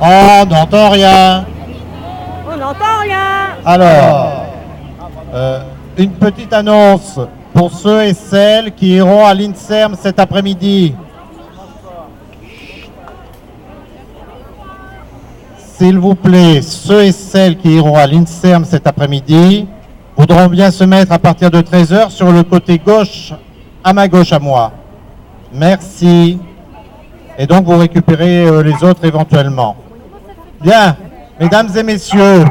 Oh, on n'entend rien. On n'entend rien. Alors, une petite annonce pour ceux et celles qui iront à l'INSERM cet après-midi. S'il vous plaît, ceux et celles qui iront à l'INSERM cet après-midi voudront bien se mettre à partir de 13 h sur le côté gauche, à ma gauche à moi. Merci. Et donc vous récupérez les autres éventuellement. Bien, mesdames et messieurs,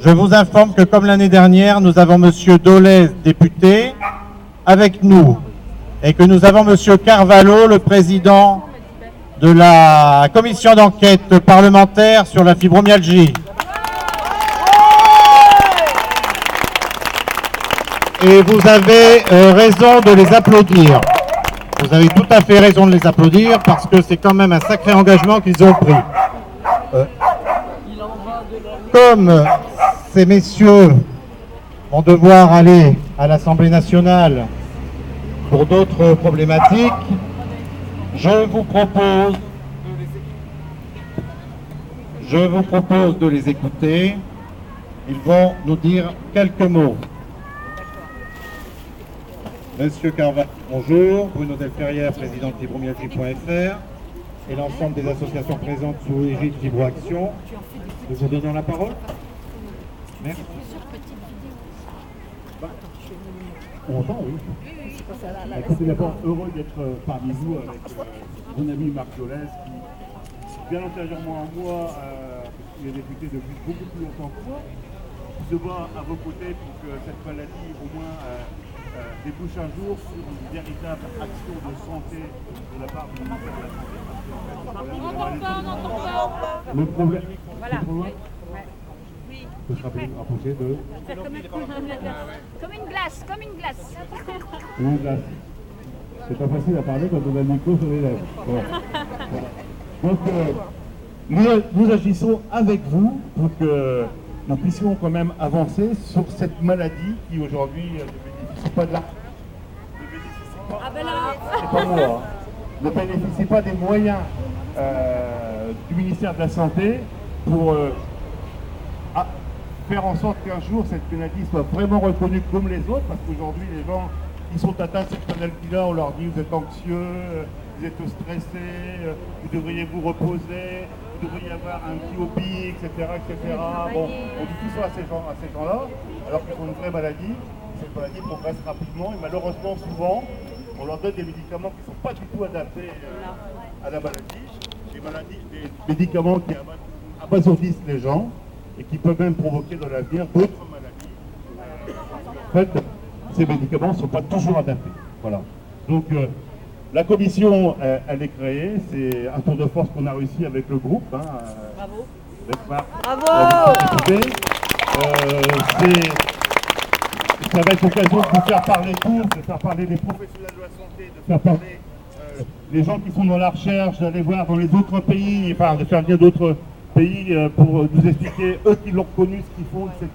je vous informe que comme l'année dernière, nous avons Monsieur Dolez, député, avec nous. Et que nous avons Monsieur Carvalho, le président de la commission d'enquête parlementaire sur la fibromyalgie. Et vous avez raison de les applaudir. Vous avez tout à fait raison de les applaudir parce que c'est quand même un sacré engagement qu'ils ont pris. Comme ces messieurs vont devoir aller à l'Assemblée nationale pour d'autres problématiques, je vous propose de les écouter. Ils vont nous dire quelques mots. Monsieur Carvalho, bonjour. Bruno Delferrière, président de fibromyalgie.fr et l'ensemble des associations présentes sous l'égide Fibroaction. Nous vous donnons la parole. Merci. On entend, oui. Écoutez, d'abord, heureux d'être parmi vous avec mon ami Marc Dolez, qui, bien antérieurement à moi, est député depuis beaucoup plus longtemps que moi, qui se bat à vos côtés pour que cette maladie, au moins, débouche un jour sur une véritable action de santé de la part du ministère de la Santé. On n'entend pas. Le problème, Voilà. peut se rapprocher de... Comme une glace. Une glace. C'est pas facile à parler quand on a le micro sur les lèvres. Bon. Donc, nous agissons avec vous pour que nous puissions quand même avancer sur cette maladie qui aujourd'hui ne bénéficie pas de la... C'est pas moi. Hein. Ne bénéficie pas des moyens du ministère de la Santé pour faire en sorte qu'un jour cette maladie soit vraiment reconnue comme les autres, parce qu'aujourd'hui les gens qui sont atteints de cette maladie-là, on leur dit vous êtes anxieux, vous êtes stressé, vous devriez vous reposer, vous devriez avoir un petit hobby, etc. Bon, on dit tout ça à ces gens-là, alors qu'ils ont une vraie maladie. Cette maladie progresse rapidement et malheureusement souvent on leur donne des médicaments qui ne sont pas du tout adaptés à la maladie, des médicaments qui abasourdissent les gens et qui peuvent même provoquer dans l'avenir d'autres maladies. En fait, ces médicaments ne sont pas toujours adaptés. Voilà. Donc, la commission, elle est créée. C'est un tour de force qu'on a réussi avec le groupe. Hein, Bravo. Bravo. Ça va être l'occasion de vous faire parler tous, de faire parler des professionnels de la santé, de faire parler les gens qui sont dans la recherche, d'aller voir dans les autres pays, enfin de faire venir d'autres pays pour nous expliquer, eux qui l'ont connu, ce qu'ils font, etc.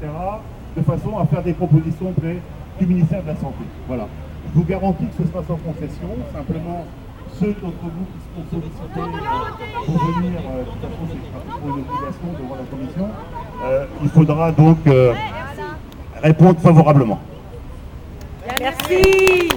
De façon à faire des propositions auprès du ministère de la Santé. Voilà. Je vous garantis que ce sera sans concession. Simplement, ceux d'entre vous qui seront sollicités pour venir, de toute façon, c'est une obligation devant la commission, il faudra donc répondre favorablement. Merci.